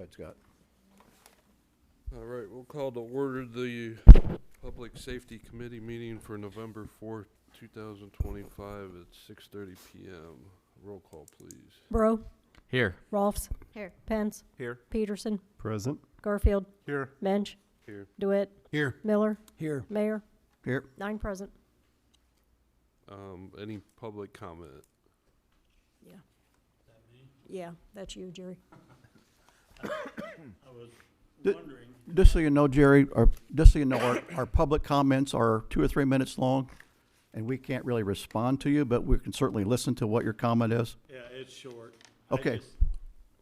ahead, Scott. All right, we'll call to order the Public Safety Committee meeting for November 4th, 2025 at 6:30 p.m. Roll call, please. Bro, Here. Rolfs, Here. Pence, Here. Peterson, Present. Garfield, Here. Mensch, Here. DeWitt, Here. Miller, Here. Mayor, Here. 9 present. Any public comment? Yeah. Yeah, that's you, Jerry. I was wondering, Just so you know, Jerry, our public comments are 2 or 3 minutes long, and we can't really respond to you, but we can certainly listen to what your comment is. yeah, it's short. Okay.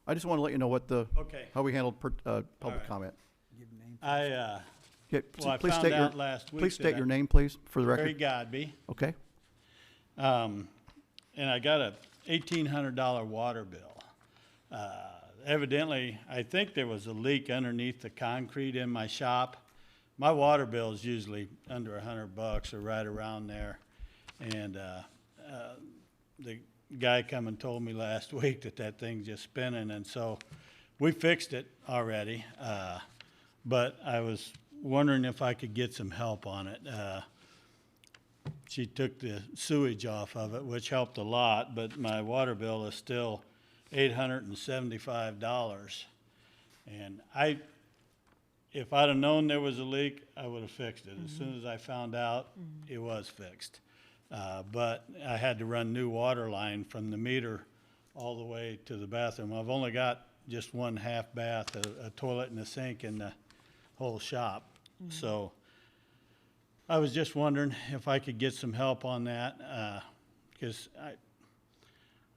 I just want to let you know what Okay. how we handled public right. I comment. well, I Please found state out last week please state that your name, please, for the Barry record. Godby, Okay. and I got a $1,800 water bill. Evidently, I think there was a leak underneath the concrete in my shop. My water bill is usually under $100 or right around there, and the guy come and told me last week that thing's just spinning, and so we fixed it already. But I was wondering if I could get some help on it. She took the sewage off of it, which helped a lot, but my water bill is still $875. And if I'd have known there was a leak, I would have fixed it. As soon as I found out, it was fixed. But I had to run new water line from the meter all the way to the bathroom. I've only got just one half bath, a toilet and a sink in the whole shop. So I was just wondering if I could get some help on that, because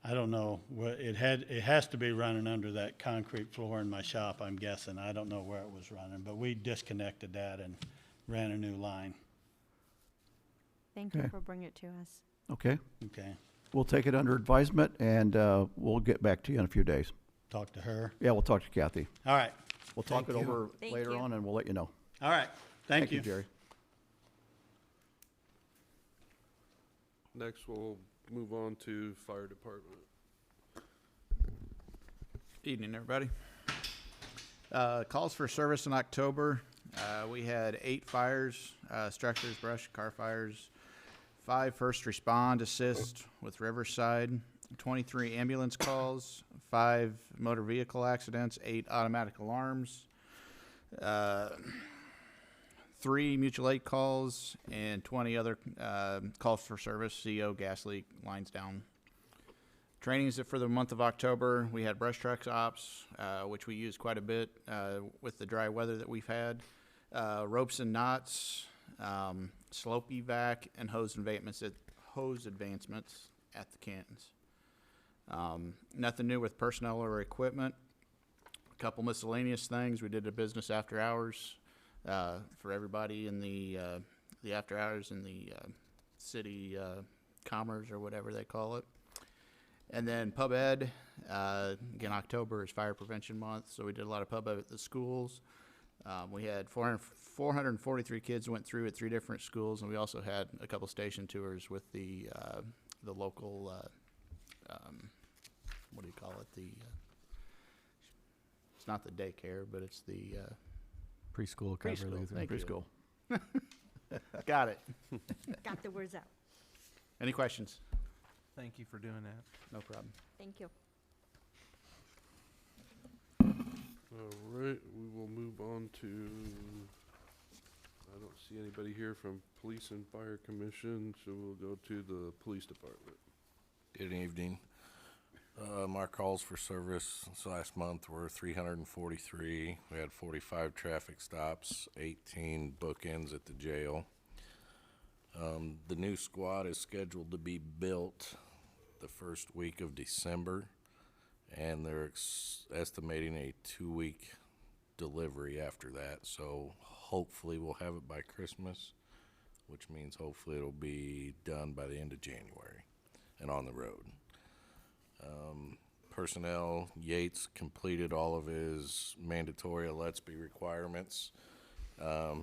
I don't know, it has to be running under that concrete floor in my shop, I'm guessing. I don't know where it was running, but we disconnected that and ran a new line. Thank you Okay. for bringing it to us. Okay. Okay, We'll take it under advisement, and we'll get back to you in a few days. talk to her. Yeah, we'll talk to Kathy. All right, We'll talk Thank it you. over Thank later you. on, and we'll let you know. all right, thank you. Jerry. Next, we'll move on to Fire Department. Evening, everybody. Calls for service in October. We had 8 fires, structures, brush, car fires, 5 first respond assist with Riverside, 23 ambulance calls, 5 motor vehicle accidents, 8 automatic alarms, 3 mutual aid calls, and 20 other calls for service, CO, gas leak, lines down. Trainings for the month of October, we had brush truck ops, which we used quite a bit with the dry weather that we've had. Ropes and knots, slope evac, and hose advancements at the cantons. Nothing new with personnel or equipment. A couple miscellaneous things. We did a business after hours for everybody in the after hours in the city commerce or whatever they call it. And then pub ed, again, October is fire prevention month, so we did a lot of pub ed at the schools. We had 443 kids went through at 3 different schools, and we also had a couple station tours with the local, what do you call it? It's not the daycare, but it's the Preschool preschool. cover. Thank you. Preschool. Got it. Got the words out. Any questions? Thank you for doing that. No problem. Thank you. All right, we will move on to, I don't see anybody here from Police and Fire Commission, so we'll go to the Police Department. Good evening. Our calls for service this last month were 343. We had 45 traffic stops, 18 bookends at the jail. The new squad is scheduled to be built the first week of December, and they're estimating a 2-week delivery after that. So hopefully we'll have it by Christmas, which means hopefully it'll be done by the end of January and on the road. Personnel, Yates completed all of his mandatory Let's Be requirements.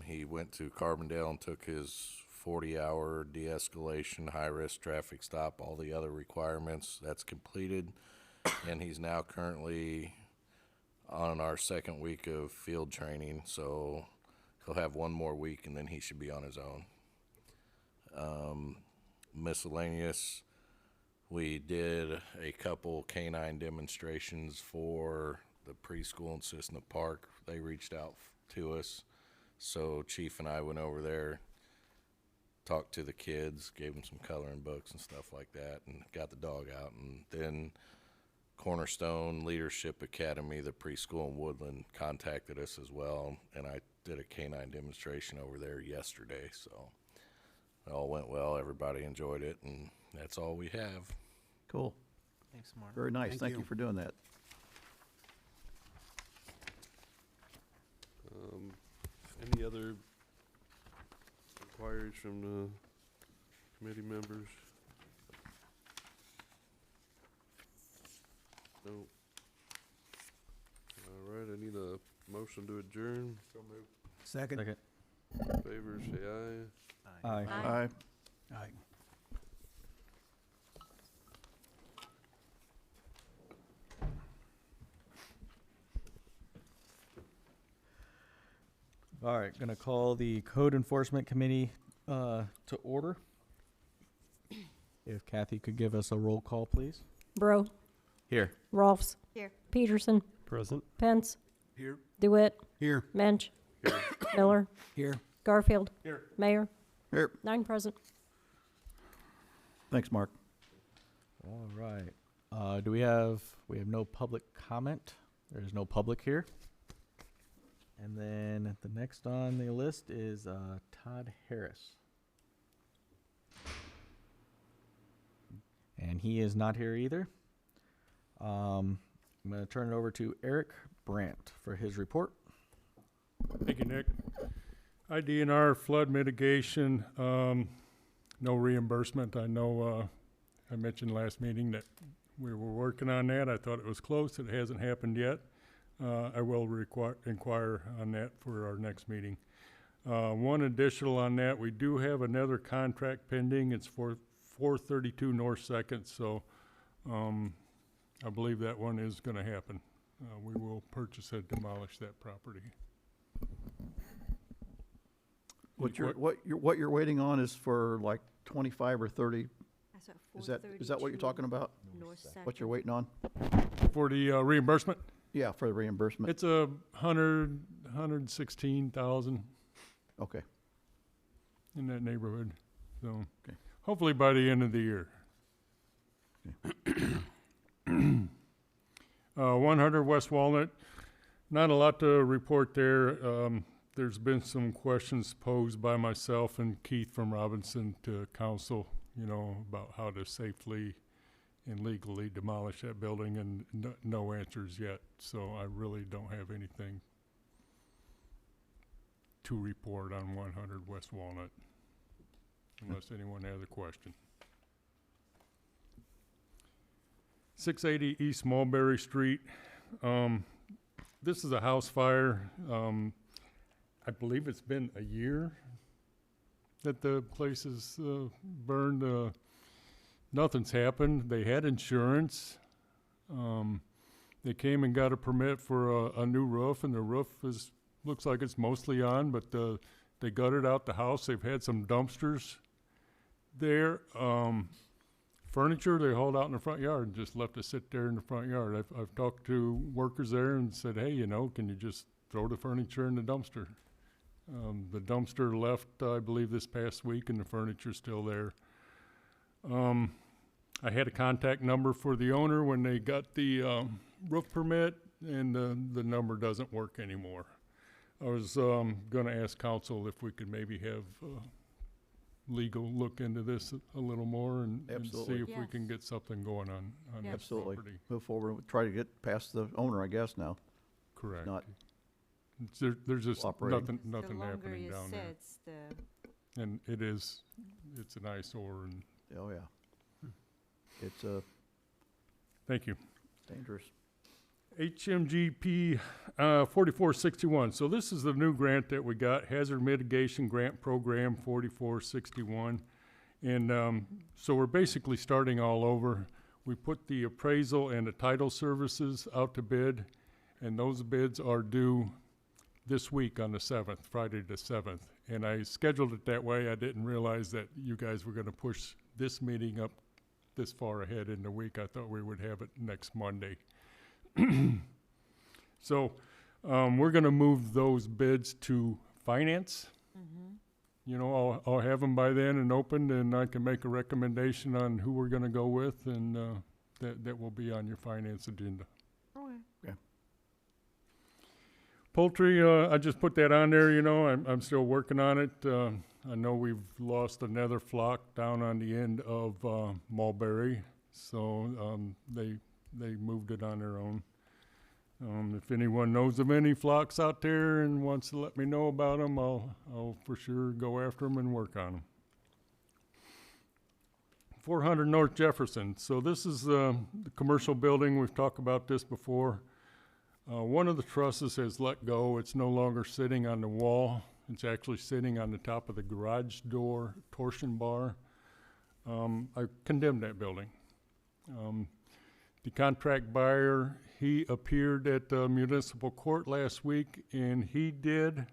He went to Carbondale and took his 40-hour de-escalation, high-risk traffic stop, all the other requirements. That's completed, and he's now currently on our second week of field training, so he'll have one more week and then he should be on his own. Miscellaneous, we did a couple canine demonstrations for the preschool in Cissna Park. They reached out to us, so Chief and I went over there, talked to the kids, gave them some coloring books and stuff like that, and got the dog out. And then Cornerstone Leadership Academy, the preschool in Woodland, contacted us as well, and I did a canine demonstration over there yesterday, so it all went well. Everybody enjoyed it, and that's all we have. Cool. Thanks, Mark. Very nice. Thank you for doing that. Any other inquiries from the committee members? No. All right, I need a motion to adjourn. So moved. Second. Second. In favor, say aye. Aye. Aye. Aye. All right, gonna call the Code Enforcement Committee to order. If Kathy could give us a roll call, please. Bro, Here. Rolfs, Here. Peterson, Present. Pence, Here. DeWitt, Here. Mensch, Here. Miller, Here. Garfield, Here. Mayor, Here. 9 present. Thanks, Mark. All right. We have no public comment. There's no public here. And then the next on the list is Todd Harris. And he is not here either. I'm going to turn it over to Eric Brandt for his report. Thank you, Nick. IDNR flood mitigation, no reimbursement. I know I mentioned last meeting that we were working on that. I thought it was close. It hasn't happened yet. I will inquire on that for our next meeting. One additional on that, we do have another contract pending. It's for 432 North Second, so I believe that one is going to happen. We will purchase and demolish that property. What you're waiting on is for like 25 or 30. That's what, Is that what you're talking about? North Second. What you're waiting on? For the reimbursement, Yeah, for the reimbursement. it's 116,000 Okay. in that neighborhood. So Okay. hopefully by the end of the year. 100 West Walnut, not a lot to report there. There's been some questions posed by myself and Keith from Robinson to council, about how to safely and legally demolish that building, and no answers yet. So I really don't have anything to report on 100 West Walnut, unless anyone has a question. 680 East Mulberry Street. This is a house fire. I believe it's been a year that the place is burned. Nothing's happened. They had insurance. They came and got a permit for a new roof, and the roof looks like it's mostly on, but they gutted out the house. They've had some dumpsters there. Furniture they hauled out in the front yard and just left it sit there in the front yard. I've talked to workers there and said, hey, can you just throw the furniture in the dumpster? The dumpster left, I believe, this past week, and the furniture's still there. I had a contact number for the owner when they got the roof permit, and the number doesn't work anymore. I was going to ask council if we could maybe have legal look into this a little more and see Absolutely. if we can get something going on Yes. this Absolutely. property. Move forward, try to get past the owner, I guess, now. Correct. Not There's just operating. nothing The longer happening you down there. sits, the And it's an eyesore, and Oh, yeah. It's thank you. dangerous. HMGP 4461. So this is the new grant that we got, Hazard Mitigation Grant Program 4461. And so we're basically starting all over. We put the appraisal and the title services out to bid. And those bids are due this week on the 7th, Friday the 7th. And I scheduled it that way. I didn't realize that you guys were going to push this meeting up this far ahead in the week. I thought we would have it next Monday. So we're going to move those bids to finance. You know, I'll have them by then and opened, and I can make a recommendation on who we're going to go with, and that will be on your finance agenda. Poultry, I just put that on there, you know, I'm still working on it. I know we've lost another flock down on the end of Mulberry, so they moved it on their own. If anyone knows of any flocks out there and wants to let me know about them, I'll for sure go after them and work on them. 400 North Jefferson. So this is the commercial building. We've talked about this before. One of the trusses has let go. It's no longer sitting on the wall. It's actually sitting on the top of the garage door torsion bar. I condemned that building. The contract buyer, he appeared at the municipal court last week, and he did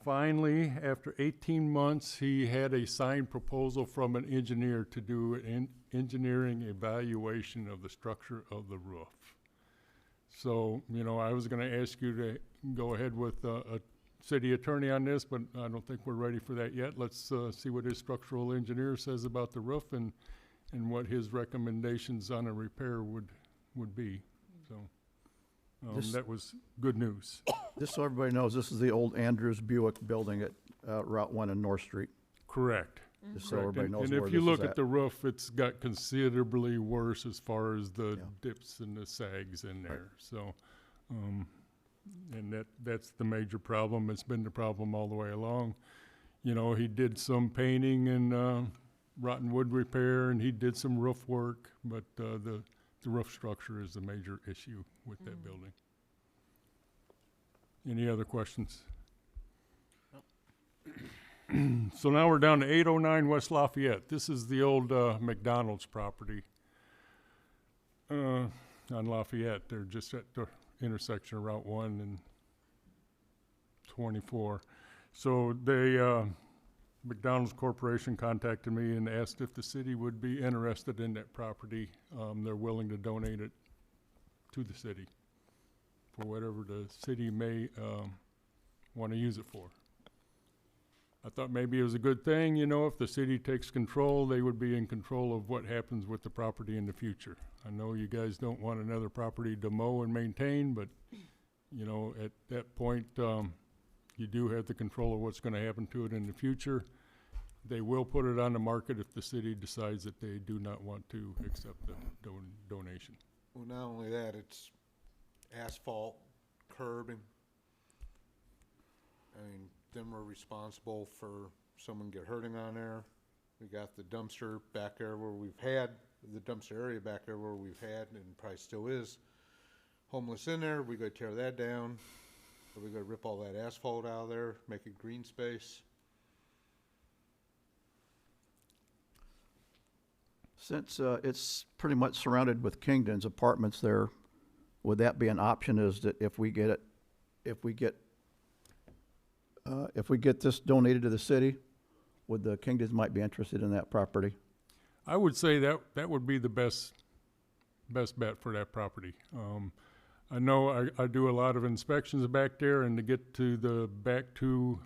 finally, after 18 months, he had a signed proposal from an engineer to do an engineering evaluation of the structure of the roof. So, you know, I was going to ask you to go ahead with a city attorney on this, but I don't think we're ready for that yet. Let's see what his structural engineer says about the roof and what his recommendations on a repair would be. So that was good news. Just so everybody knows, this is the old Andrews Buick building at Route 1 and North Street. Correct. Just so Correct. everybody knows And where if you this look is at the roof, it's got considerably worse as far as the dips and the sags in there. So, and that's the major problem. It's been the problem all the way along. You know, he did some painting and rotten wood repair, and he did some roof work, but the roof structure is the major issue with that building. Any other questions? So now we're down to 809 West Lafayette. This is the old McDonald's property on Lafayette. They're just at the intersection of Route 1 and 24. So they, McDonald's Corporation contacted me and asked if the city would be interested in that property. They're willing to donate it to the city for whatever the city may want to use it for. I thought maybe it was a good thing, you know, if the city takes control, they would be in control of what happens with the property in the future. I know you guys don't want another property to mow and maintain, but, you know, at that point, you do have the control of what's going to happen to it in the future. They will put it on the market if the city decides that they do not want to accept the donation. Well, not only that, it's asphalt, curbing. I mean, then we're responsible for someone get hurting on there. We got the dumpster back there where we've had, the dumpster area back there where we've had, and probably still is, homeless in there. We gotta tear that down. So we gotta rip all that asphalt out of there, make it green space. Since it's pretty much surrounded with Kingdon's apartments there, would that be an option, is that if we get this donated to the city, would the Kingdons might be interested in that property? I would say that would be the best bet for that property. I know I do a lot of inspections back there, and to get to the back two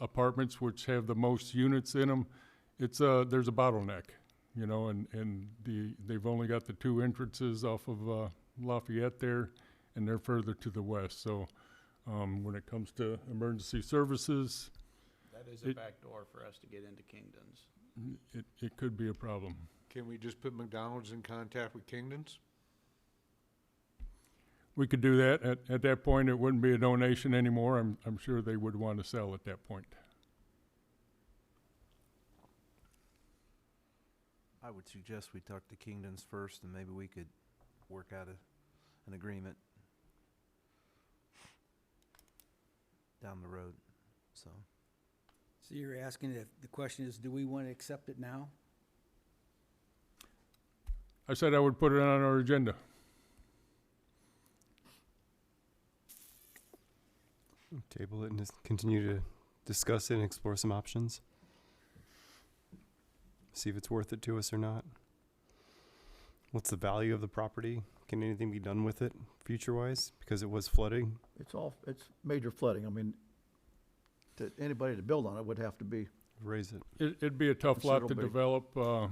apartments, which have the most units in them, there's a bottleneck, you know, and they've only got the two entrances off of Lafayette there, and they're further to the west. So when it comes to emergency services, That is a back door for us to get into Kingdon's. it could be a problem. Can we just put McDonald's in contact with Kingdon's? We could do that. At that point, it wouldn't be a donation anymore. I'm sure they would want to sell at that point. I would suggest we talk to Kingdon's first, and maybe we could work out an agreement down the road, so. So you're asking if, the question is, do we want to accept it now? I said I would put it on our agenda. Table it and just continue to discuss it and explore some options. See if it's worth it to us or not. What's the value of the property? Can anything be done with it future-wise because it was flooding? It's major flooding. I mean, anybody to build on it would have to be, Raise it. It'd be a tough lot to Considerably. develop,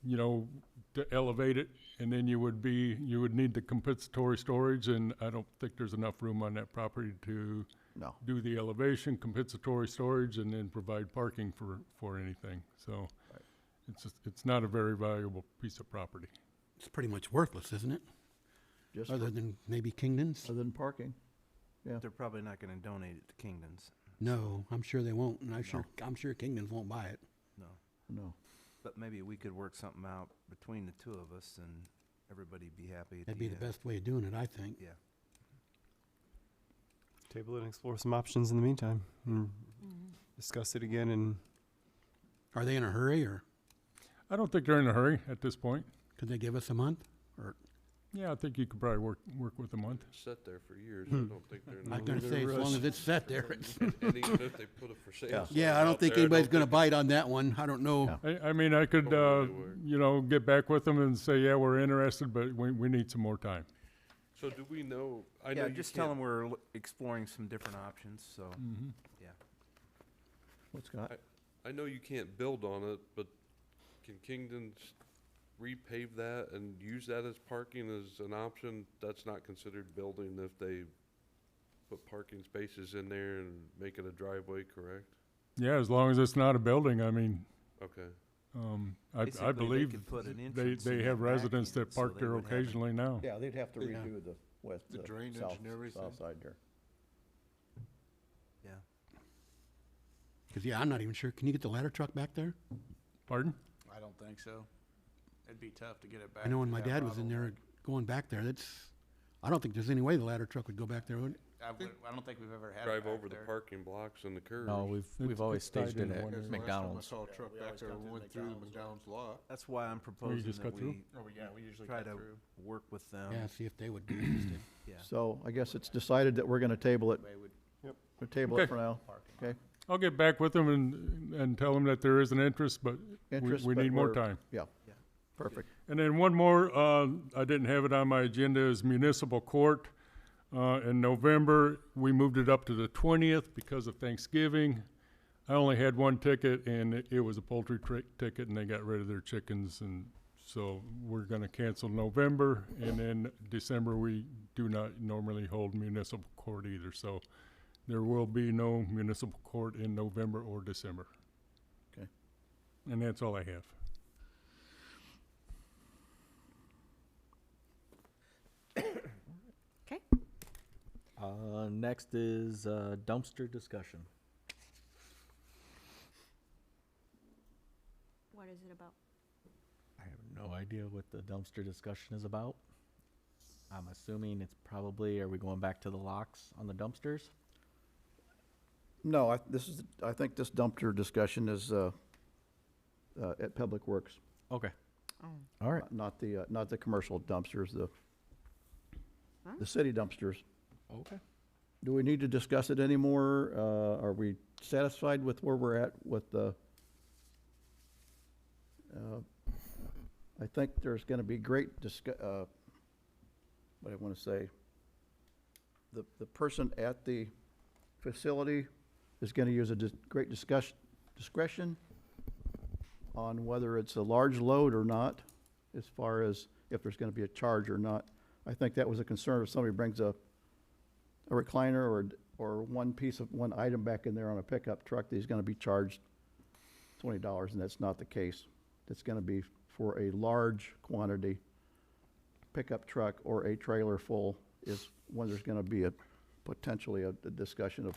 you know, to elevate it, and then you would need the compensatory storage, and I don't think there's enough room on that property to no. do the elevation, compensatory storage, and then provide parking for anything. So Right. it's not a very valuable piece of property. It's pretty much worthless, isn't it? Just Other than maybe Kingdon's? other than parking. Yeah. They're probably not gonna donate it to Kingdon's. No, I'm sure they won't, and I'm sure Kingdon's won't buy it. No. No. But maybe we could work something out between the two of us and everybody'd be happy. at That'd be the end. best way of doing it, I think. Yeah. Table it and explore some options in the meantime. And discuss it again and Are they in a hurry, or I don't think they're in a hurry at this point. could they give us a month? Or Yeah, I think you could probably work with a month. It's set there for years. I don't think they're in I a was gonna rush. say, as long as it's set there, it's. And even if they put a for sale Yeah. sign Yeah, I out don't think there, anybody's don't gonna think bite on that one. I don't know. Yeah. I mean, I could, Don't really work. you know, get back with them and say, yeah, we're interested, but we need some more time. So do we know, I know Yeah, you just tell can't, them we're exploring some different options, so, Mm-hmm. yeah. What's Scott? I know you can't build on it, but can Kingdon's repave that and use that as parking as an option? That's not considered building if they put parking spaces in there and make it a driveway, correct? Yeah, as long as it's not a building, I mean, Okay. I Basically, they believe could put an they entrance in have the back residents end, that so park they there would have it. occasionally now. Yeah, they'd have to Yeah. redo the west, The drainage and everything. south side there. Yeah. Cause yeah, I'm not even sure. Can you get the ladder truck back there? Pardon? I don't think so. It'd be tough to get it back. I know when to my that dad was in level. there going back there, I don't think there's any way the ladder truck would go back there, would it? I don't think we've ever had it Drive back over the there. parking blocks and the curves. No, we've always it's tied staged it into at one Because area. the last time I McDonald's. saw a truck we back always there, cut we through went through the McDonald's. McDonald's lot. That's why I'm proposing just that cut through? we We usually try cut to through. work with them. Yeah, see if they would be interested. Yeah. So I guess it's decided that we're gonna table it. Way would We'll table it Okay. for now. Okay. I'll get back with them and tell them that there is an interest, but Interest, we but need more we're- time. Yeah. Yeah. Perfect. And then one more, I didn't have it on my agenda, is municipal court. In November, we moved it up to the 20th because of Thanksgiving. I only had one ticket, and it was a poultry ticket, and they got rid of their chickens, and so we're gonna cancel November, and then December, we do not normally hold municipal court either, so there will be no municipal court in November or December. Okay. And that's all I have. Okay. Next is dumpster discussion. What is it about? I have no idea what the dumpster discussion is about. I'm assuming it's probably, are we going back to the locks on the dumpsters? No, I think this dumpster discussion is, at Public Works. Okay. All right. Not the commercial dumpsters, the city dumpsters. Okay. Do we need to discuss it anymore? Are we satisfied with where we're at with the, I think there's gonna be great what I wanna say, the person at the facility is gonna use a great discretion on whether it's a large load or not, as far as if there's gonna be a charge or not. I think that was a concern if somebody brings a recliner or one item back in there on a pickup truck that he's gonna be charged $20, and that's not the case. It's gonna be for a large quantity pickup truck or a trailer full is when there's gonna be potentially a discussion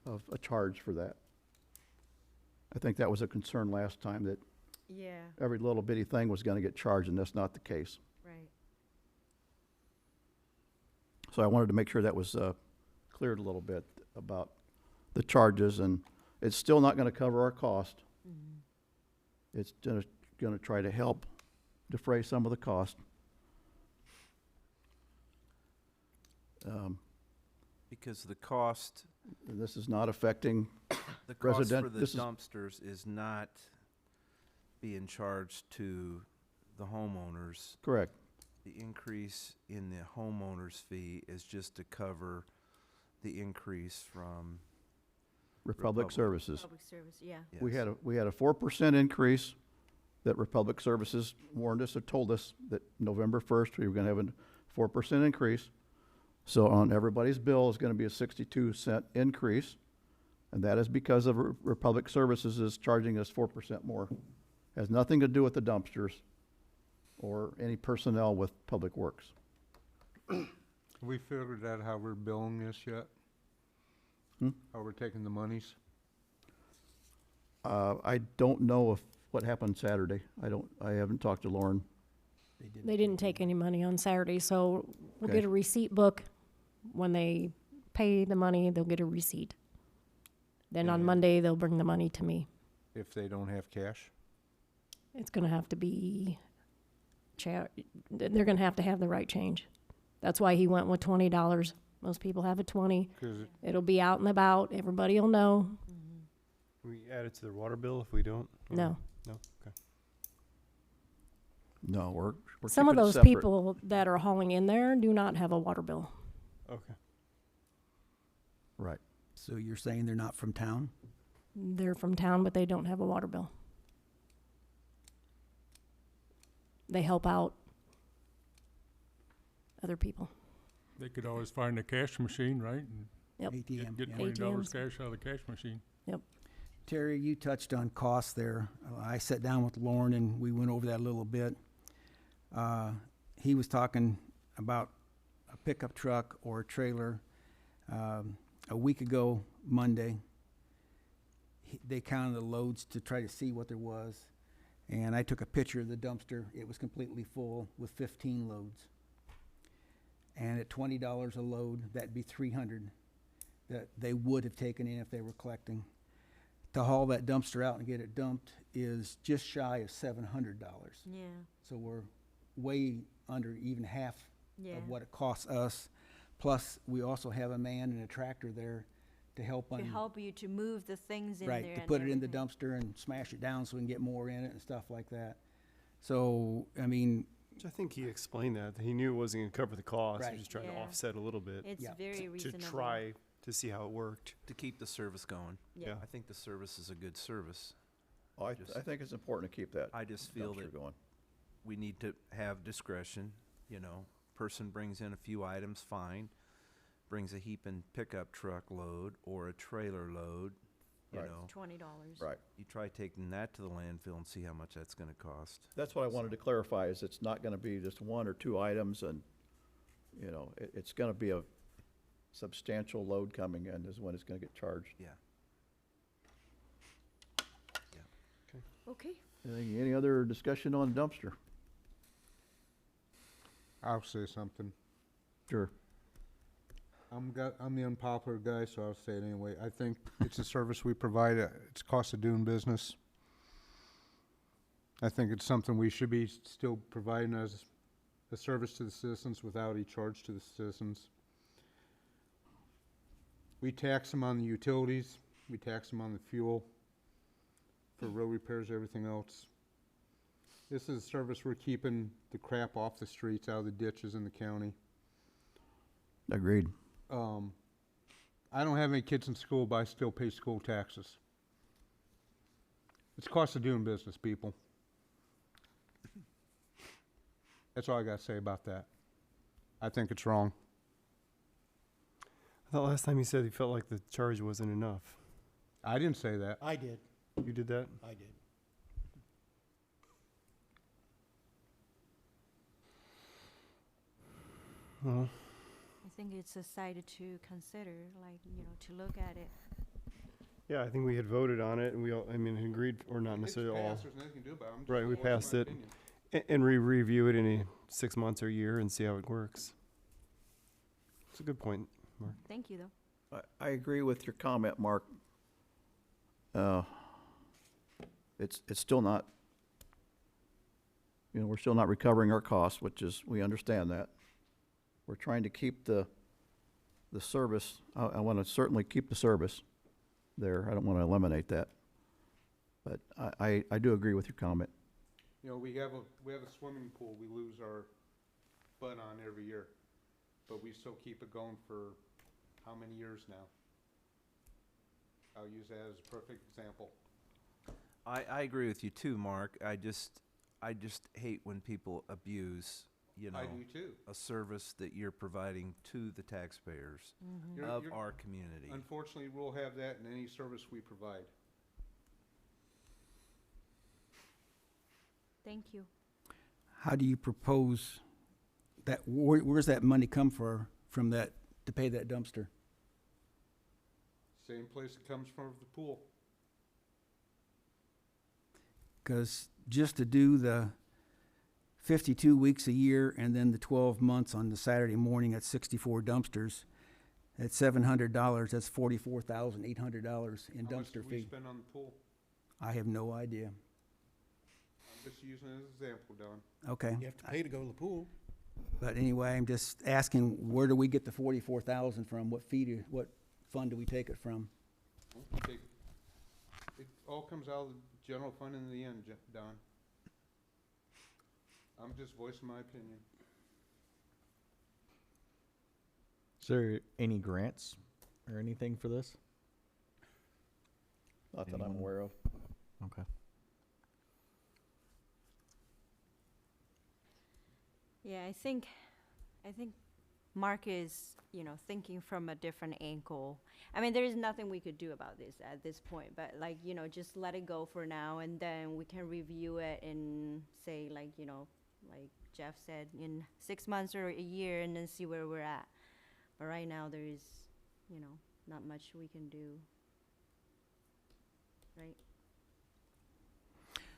of a charge for that. I think that was a concern last time, that Yeah, every little bitty thing was gonna get charged, and that's not the case. right. So I wanted to make sure that was cleared a little bit about the charges, and it's still not gonna cover our cost. It's gonna try to help defray some of the cost. Because the cost, This is not affecting, the cost Resident- for the this is- dumpsters is not being charged to the homeowners. correct. The increase in the homeowner's fee is just to cover the increase from, Republic Republic. Services. Public service, yeah. We yes. had a 4% increase that Republic Services warned us or told us that November 1st, we were gonna have a 4% increase. So on everybody's bill is gonna be a 62-cent increase. And that is because of Republic Services is charging us 4% more. Has nothing to do with the dumpsters or any personnel with Public Works. Have we figured out how we're billing this yet? How we're taking the monies? I don't know if, what happened Saturday. I haven't talked to Lauren. They didn't take any money on Saturday, so we'll Okay. get a receipt book. When they pay the money, they'll get a receipt. Then on Yeah. Monday, they'll bring the money to me. If they don't have cash? It's gonna have to be, they're gonna have to have the right change. That's why he went with $20. Most people have a 20. 'Cause It'll be out and about. Everybody will know. We add it to their water bill if we don't? or- No. No, okay. No, we're Some of keeping it those separate. people that are hauling in there do not have a water bill. Okay. Right. So you're saying they're not from town? They're from town, but they don't have a water bill. They help out other people. They could always find a cash machine, right? And Yep. ATM, Get yeah. $20 ATMs. cash out of the cash machine. Terry, you touched on costs there. I sat down with Lauren and we went over that a little bit. He was talking about a pickup truck or a trailer. A week ago, Monday, they counted the loads to try to see what there was. And I took a picture of the dumpster. It was completely full with 15 loads. And at $20 a load, that'd be 300 that they would have taken in if they were collecting. To haul that dumpster out and get it dumped is just shy of $700. Yeah, So we're way under even half yeah. of what it costs us. Plus, we also have a man and a tractor there to help To help you to move the things in there. right, to and put it in the everything. dumpster and smash it down so we can get more in it and stuff like that. So, I mean, Which I think he explained that he knew it wasn't going to cover the cost. He Right. was just trying to Yeah. offset a little bit It's Yeah. very to reasonable. try to see how it worked. To keep the service going. Yeah. I think the service is a good service. I Just- think it's important to keep that I just feel dumpster that going. we need to have discretion, you know. Person brings in a few items, fine. Brings a heaping pickup truck load or a trailer load, you Right. know. $20. Right. You try taking that to the landfill and see how much that's gonna cost. That's what I wanted to clarify, is it's not gonna be just one or two items and, you know, it's gonna be a substantial load coming in is when it's gonna get charged. Yeah. Okay. Any other discussion on dumpster? I'll say something. Sure. I'm the unpopular guy, so I'll say it anyway. I think it's a service we provide. It's cost of doing business. I think it's something we should be still providing as a service to the citizens without a charge to the citizens. We tax them on the utilities. We tax them on the fuel for road repairs, everything else. This is a service we're keeping the crap off the streets, out of the ditches in the county. Agreed. I don't have any kids in school, but I still pay school taxes. It's cost of doing business, people. That's all I gotta say about that. I think it's wrong. I thought last time he said he felt like the charge wasn't enough. I didn't say that. I did, You did that? I did. Well, I think it's a side to consider, like, to look at it. yeah, I think we had voted on it and we all, agreed, or not necessarily all. Right, we passed it. And review it in 6 months or a year and see how it works. It's a good point, Mark. Thank you, though. I agree with your comment, Mark. It's still not, we're still not recovering our costs, which is, we understand that. We're trying to keep the the service, I want to certainly keep the service there. I don't want to eliminate that. But I do agree with your comment. You know, we have a swimming pool we lose our butt on every year, but we still keep it going for how many years now? I'll use that as a perfect example. I agree with you too, Mark. I just hate when people abuse, you know, I do too. a service that you're providing to the taxpayers Mm-hmm. of our community. Unfortunately, we'll have that in any service we provide. Thank you. How do you propose that, where's that money come from that, to pay that dumpster? Same place it comes from the pool. Because just to do the 52 weeks a year and then the 12 months on the Saturday morning at 64 dumpsters, at $700, that's $44,800 in How much dumpster do we fee. spend on the pool? I have no idea. I'm just using it as an example, Don. Okay. You have to pay to go to the pool. But anyway, I'm just asking, where do we get the 44,000 from? What fund do we take it from? It all comes out of the general fund in the end, Don. I'm just voicing my opinion. Is there any grants or anything for this? Not that I'm Anyone? aware of. Okay. Yeah, I think Mark is, thinking from a different angle. I mean, there is nothing we could do about this at this point, but just let it go for now, and then we can review it in, say, like Jeff said, in 6 months or a year, and then see where we're at. But right now, there is, not much we can do. Right?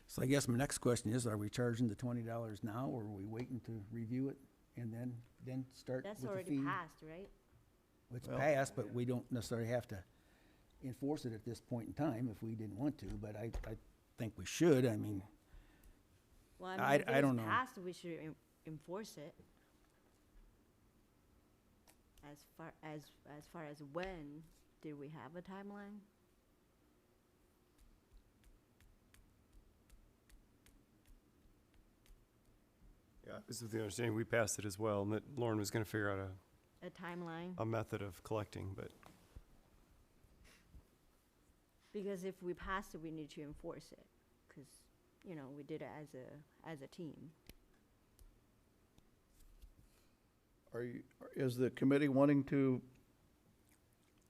So I guess my next question is, are we charging the $20 now, or are we waiting to review it and then start with That's the fee? already passed, right? It's Well, passed, but we don't necessarily have to enforce it at this point in time if we didn't want to, but I think we should. I mean, Well, I mean, I if it don't is know. passed, we should enforce it. As far as when, did we have a timeline? Yeah, this is the understanding, we passed it as well, and that Lauren was gonna figure out A timeline? a method of collecting, but Because if we pass it, we need to enforce it, because, we did it as a team. Is the committee wanting to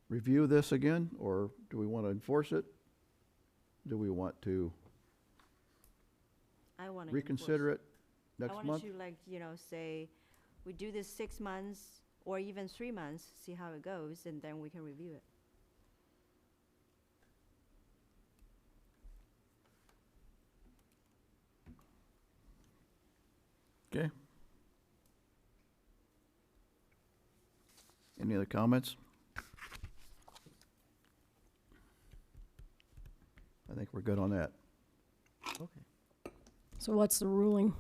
review this again, or do we want to enforce it? Do we want to I want to reconsider it I next wanted month? to say, we do this 6 months or even 3 months, see how it goes, and then we can review it. Okay. Any other comments? I think we're good on that. Okay. So what's the ruling?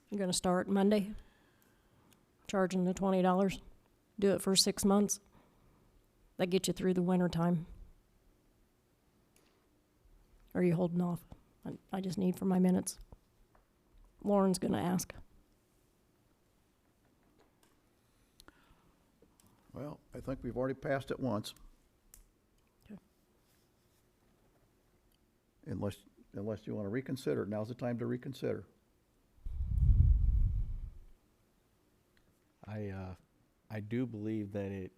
You're gonna start Monday? Charging the $20? Do it for 6 months? That gets you through the winter time? Or are you holding off? I just need for my minutes. Lauren's gonna ask. Well, I think we've already passed it once. Okay. Unless you want to reconsider, now's the time to reconsider. I do believe that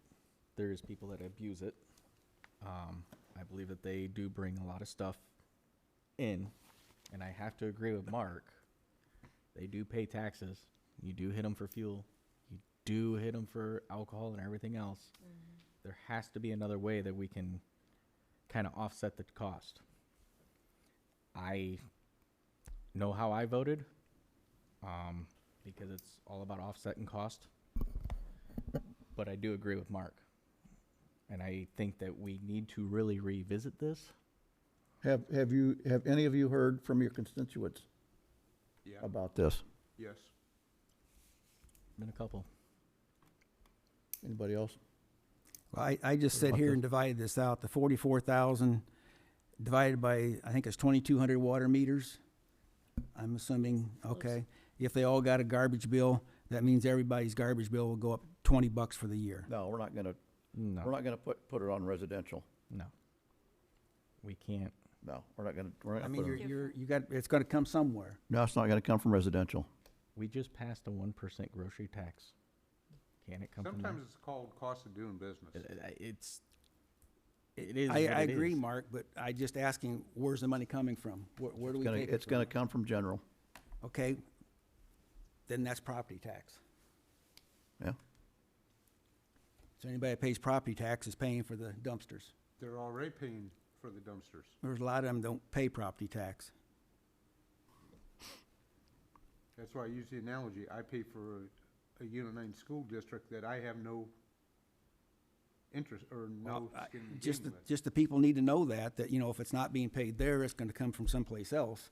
there's people that abuse it. I believe that they do bring a lot of stuff in, and I have to agree with Mark. They do pay taxes. You do hit them for fuel. You do hit them for alcohol and everything else. There has to be another way that we can kind of offset the cost. I know how I voted, because it's all about offsetting cost. But I do agree with Mark. And I think that we need to really revisit this. Have any of you heard from your constituents Yeah. about this? Yes. Been a couple. Anybody else? Well, I just What sat about here this? and divided this out, the 44,000 divided by, I think it's 2,200 water meters. I'm assuming, okay. If they all got a garbage bill, that means everybody's garbage bill will go up $20 for the year. No, we're not gonna, No, we're not gonna put it on residential. no. We can't. No, we're not gonna I mean, put it, you got, it's gonna come somewhere. no, it's not gonna come from residential. We just passed a 1% grocery tax. Can it come from there? Sometimes it's called cost of doing business. It is. I what it agree, is. Mark, but I just asking, where's the money coming from? Where do we take it from? It's gonna come from general, Okay, then that's property tax. yeah. So anybody that pays property tax is paying for the dumpsters. They're already paying for the dumpsters. There's a lot of them don't pay property tax. That's why I use the analogy. I pay for a Unit 9 school district that I have no interest or no skin in the Just, game the- with. just the people need to know that, you know, if it's not being paid there, it's gonna come from someplace else.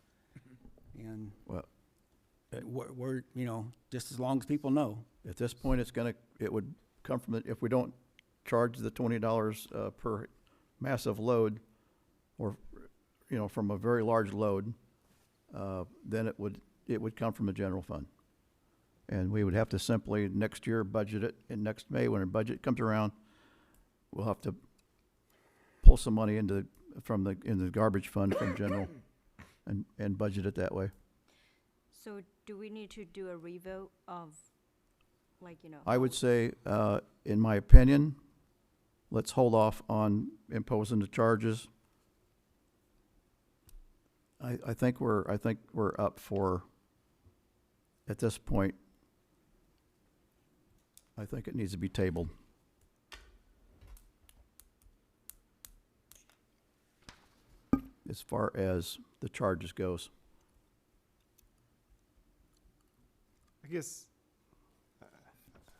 And Well, we're, you know, just as long as people know. at this point, it would come from, if we don't charge the $20 per massive load, or, you know, from a very large load, then it would come from the general fund. And we would have to simply, next year, budget it, and next May, when our budget comes around, we'll have to pull some money in the garbage fund from general, and budget it that way. So do we need to do a revote of, like, you know? I would say, in my opinion, let's hold off on imposing the charges. I think we're up for, at this point, I think it needs to be tabled. As far as the charges goes. I guess,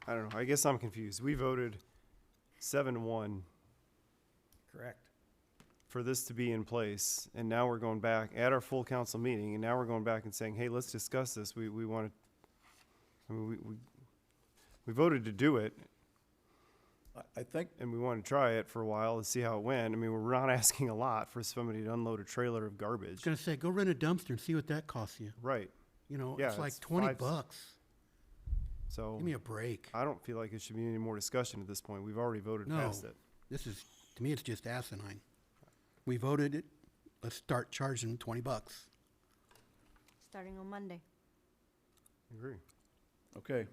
I don't know, I guess I'm confused. We voted 7-1 Correct. for this to be in place, and now we're going back at our full council meeting, and now we're going back and saying, hey, let's discuss this. We want to, I mean, we voted to do it, I think, and we want to try it for a while to see how it went. I mean, we're not asking a lot for somebody to unload a trailer of I was garbage. gonna say, go rent a dumpster and see what that costs you. Right. You know, Yeah, it's like it's 20 5 bucks. So Give me a break. I don't feel like it should be any more discussion at this point. We've already voted No. past it. This is, to me, it's just asinine. We voted it. Let's start charging 20 bucks. Starting on Monday. Agree. okay.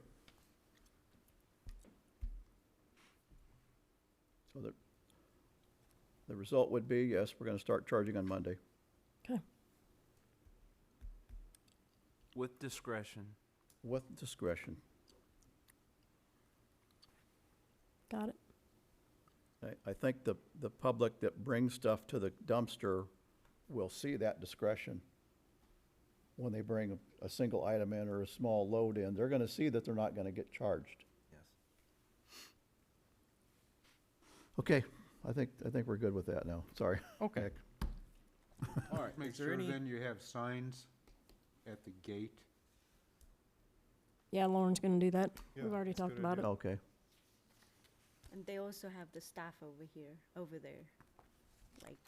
So the result would be, yes, we're gonna start charging on Monday. With discretion. With discretion. Got it. I think the public that brings stuff to the dumpster will see that discretion. When they bring a single item in or a small load in, they're gonna see that they're not gonna get charged. Yes. Okay, I think we're good with that now, sorry. Okay. Nick. All right. Make Is there sure any? then you have signs at the gate. Yeah, Lauren's gonna do that. Yeah, We've already that's a talked good about it. idea. Okay, And they also have the staff over there, like,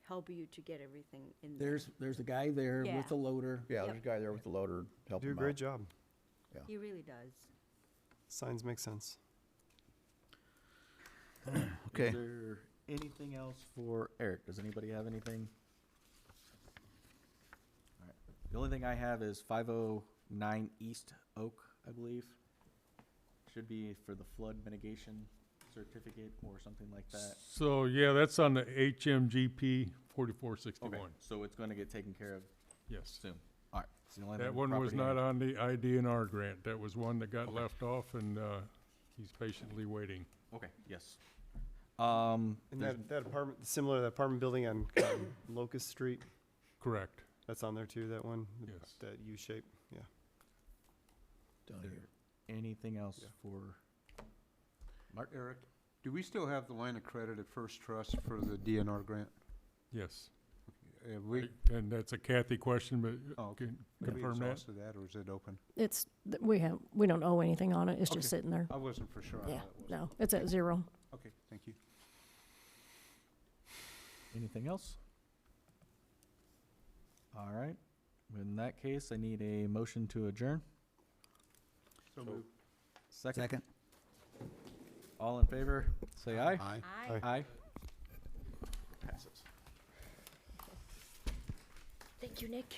help you to get everything in there. There's a guy there Yeah. with a loader. yeah, Yep. there's a guy there with the loader helping Do a him great out. job. He really does. Signs make sense. Okay. Is there anything else for Eric? Does anybody have anything? All right. The only thing I have is 509 East Oak, I believe. Should be for the flood mitigation certificate or something like that. So, yeah, that's on the HMGP 4461. Okay, so it's gonna get taken care of Yes. soon. All right. It's the only That thing one was property not I- on the IDNR grant. That was one that got left off, and he's patiently waiting. Okay, yes. And there's- that apartment, similar to that apartment building on Locust Street, Correct. that's on there too, that one? Yes. That U shape, yeah. Down Is here. there anything else Yeah. for Eric, do we still have the line of credit at First Trust for the DNR grant? Yes. And that's a Kathy question, but Oh, okay. can Have we confirm that? exhausted that, or is it open? It's, we don't owe anything on it, it's Okay. just sitting there. I wasn't for sure. on Yeah, that was. no, it's at 0. Okay, thank you. Anything else? All right. In that case, I need a motion to adjourn. So moved. Second. All in favor, say aye. Aye. Aye. Aye. Passes. Thank you, Nick.